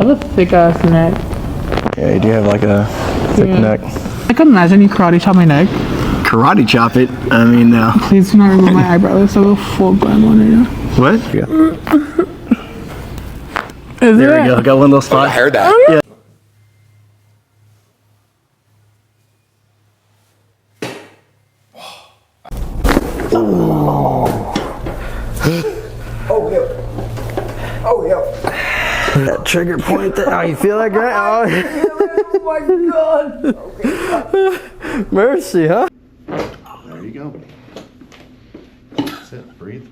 I have a thick ass neck. Yeah, you do have like a thick neck. I can imagine you karate chop my neck. Karate chop it? I mean, no. Please do not remove my eyebrows. I will full glam on right now. What? Yeah. Is There it? we go. Got one little spot. I heard that. Yeah. Oh, yeah. That trigger point there. Oh, you feel that, Grant? Oh, my God. Oh. Mercy, huh? There you go. That's it. Breathe.